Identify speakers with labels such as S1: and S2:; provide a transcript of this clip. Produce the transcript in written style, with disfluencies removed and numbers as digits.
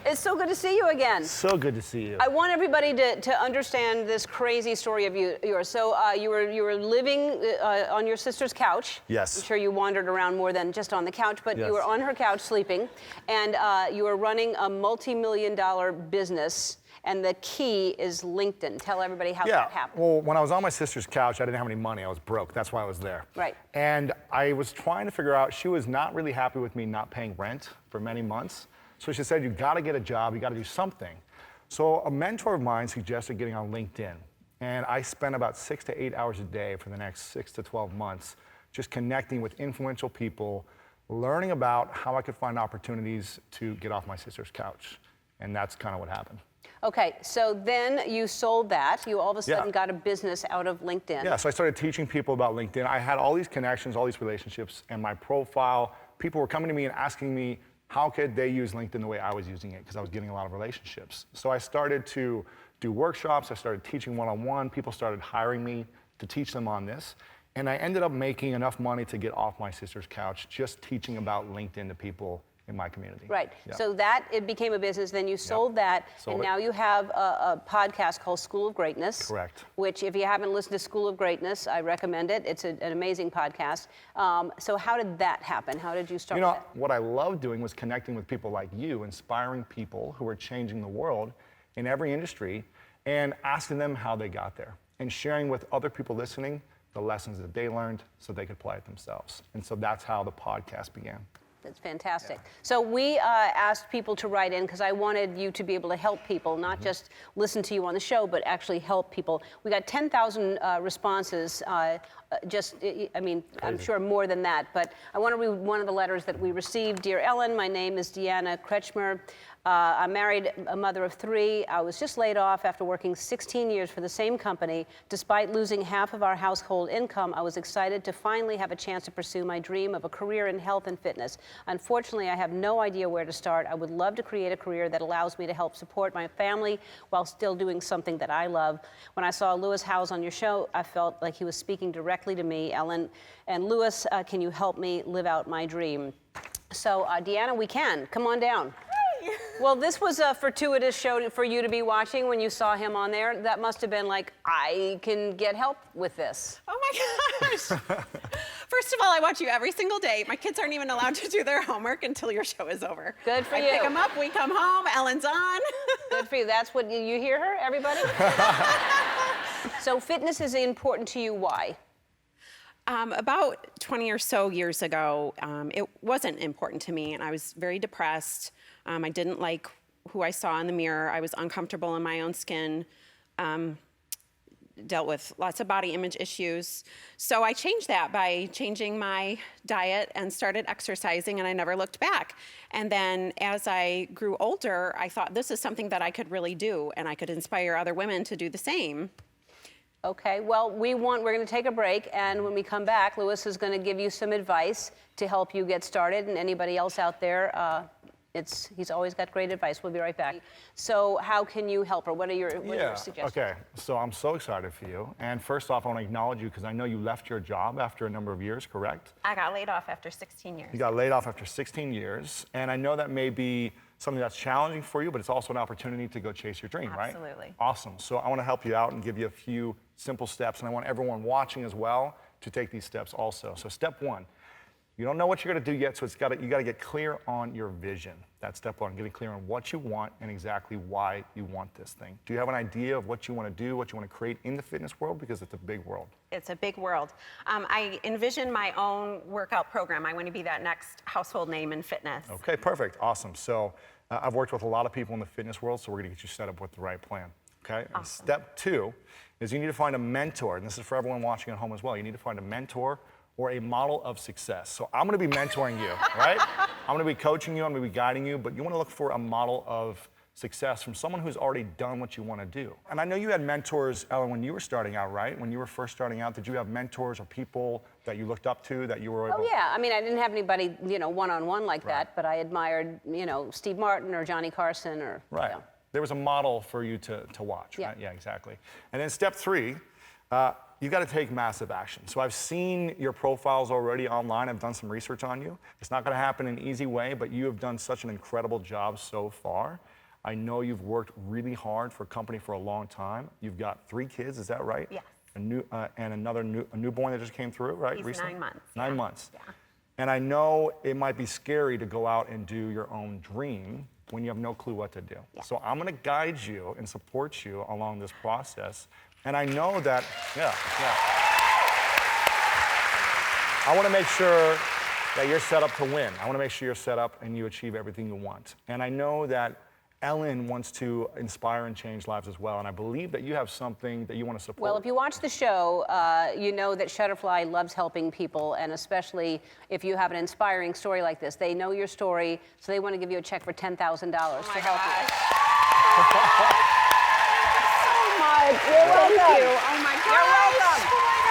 S1: It's so good to see you again.
S2: So good to see you.
S1: I want everybody to understand this crazy story of yours. So you were living on your sister's couch.
S2: Yes.
S1: I'm sure you wandered around more than just on the couch, but
S2: Yes.
S1: you were on her couch sleeping, and you were running a multi-million-dollar business. And the key is LinkedIn. Tell everybody how that happened.
S2: Well, when I was on my sister's couch, I didn't have any money. I was broke. That's why I was there.
S1: Right.
S2: And I was trying to figure out, she was not really happy with me not paying rent for many months. So she said, you got to get a job. You got to do something. So a mentor of mine suggested getting on LinkedIn. And I spent about 6 to 8 hours a day for the next 6 to 12 months just connecting with influential people, learning about how I could find opportunities to get off my sister's couch. And that's kind of what happened.
S1: Okay, so then you sold that. You all of a sudden got a business out of LinkedIn.
S2: Yeah, so I started teaching people about LinkedIn. I had all these connections, all these relationships, and my profile, people were coming to me and asking me how could they use LinkedIn the way I was using it, because I was getting a lot of relationships. So I started to do workshops, I started teaching one-on-one, people started hiring me to teach them on this, and I ended up making enough money to get off my sister's couch just teaching about LinkedIn to people in my community.
S1: Right.
S2: Yeah.
S1: So that it became a business. Then you sold that,
S2: Sold
S1: and
S2: it.
S1: now you have a podcast called School of Greatness.
S2: Correct.
S1: Which, if you haven't listened to School of Greatness, I recommend it. It's an amazing podcast. So how did that happen? How did you start?
S2: You know,
S1: with that?
S2: what I loved doing was connecting with people like you, inspiring people who are changing the world in every industry, and asking them how they got there, and sharing with other people listening the lessons that they learned so they could apply it themselves. And so that's how the podcast began.
S1: That's fantastic. So we asked people to write in because I wanted you to be able to help people, not just listen to you on the show, but actually help people. We got 10,000 responses. I'm sure more than that, but I want to read one of the letters that we received. Dear Ellen, my name is Deanna Kretschmer. I'm married, a mother of 3. I was just laid off after working 16 years for the same company. Despite losing half of our household income, I was excited to finally have a chance to pursue my dream of a career in health and fitness. Unfortunately, I have no idea where to start. I would love to create a career that allows me to help support my family while still doing something that I love. When I saw Lewis Howes on your show, I felt like he was speaking directly to me, Ellen. And Lewis, can you help me live out my dream? So, Deanna, we can. Come on down. Well, this was a fortuitous show for you to be watching when you saw him on there. That must have been like, I can get help with this.
S3: Oh my gosh. First of all, I watch you every single day. My kids aren't even allowed to do their homework until your show is over.
S1: Good for
S3: I
S1: you.
S3: pick them up, we come home, Ellen's on.
S1: Good for you. That's what you hear her, everybody? So fitness is important to you. Why?
S3: About 20 or so years ago, it wasn't important to me, and I was very depressed. I didn't like who I saw in the mirror. I was uncomfortable in my own skin, dealt with lots of body image issues. So I changed that by changing my diet and started exercising, and I never looked back. And then as I grew older, I thought this is something that I could really do, and I could inspire other women to do the same.
S1: Okay, well, we're going to take a break, and when we come back, Lewis is going to give you some advice to help you get started, and anybody else out there, he's always got great advice. We'll be right back. So how can you help her? What are your suggestions?
S2: Okay, so I'm so excited for you. And first off, I want to acknowledge you because I know you left your job after a number of years, correct?
S3: I got laid off after 16 years.
S2: You got laid off after 16 years, and I know that may be something that's challenging for you, but it's also an opportunity to go chase your dream, right?
S3: Absolutely.
S2: Awesome. So I want to help you out and give you a few simple steps, and I want everyone watching as well to take these steps also. So step 1, you don't know what you're going to do yet, so you got to get clear on your vision. That's step 1, getting clear on what you want and exactly why you want this thing. Do you have an idea of what you want to do, what you want to create in the fitness world? Because it's a big world.
S3: It's a big world. I envision my own workout program. I want to be that next household name in fitness.
S2: Okay, perfect, awesome. So I've worked with a lot of people in the fitness world, so we're going to get you set up with the right plan. Okay, and step 2 is you need to find a mentor, and this is for everyone watching at home as well. You need to find a mentor or a model of success. So I'm going to be mentoring you, right? I'm going to be coaching you, I'm going to be guiding you, but you want to look for a model of success from someone who's already done what you want to do. And I know you had mentors, Ellen, when you were starting out, right? When you were first starting out, did you have mentors or people that you looked up to that you were able?
S1: Oh yeah, I mean, I didn't have anybody, one-on-one like that, but I admired, Steve Martin or Johnny Carson or.
S2: Right. There was a model for you to watch,
S1: Yeah.
S2: right? Yeah, exactly. And then step 3, you got to take massive action. So I've seen your profiles already online. I've done some research on you. It's not going to happen in an easy way, but you have done such an incredible job so far. I know you've worked really hard for a company for a long time. You've got 3 kids, is that right?
S4: Yes.
S2: And a newborn that just came through, right?
S4: He's
S2: recently?
S4: 9 months.
S2: 9 months.
S4: Yeah.
S2: And I know it might be scary to go out and do your own dream when you have no clue what to do.
S4: Yeah.
S2: So I'm going to guide you and support you along this process. And I know that, I want to make sure that you're set up to win. I want to make sure you're set up and you achieve everything you want. And I know that Ellen wants to inspire and change lives as well. And I believe that you have something that you want to support.
S1: Well, if you watch the show, you know that Shutterfly loves helping people, and especially if you have an inspiring story like this. They know your story, so they want to give you a check for $10,000 to help you.
S4: So much.
S1: You're welcome.
S4: Thank you. Oh my gosh.
S1: You're welcome.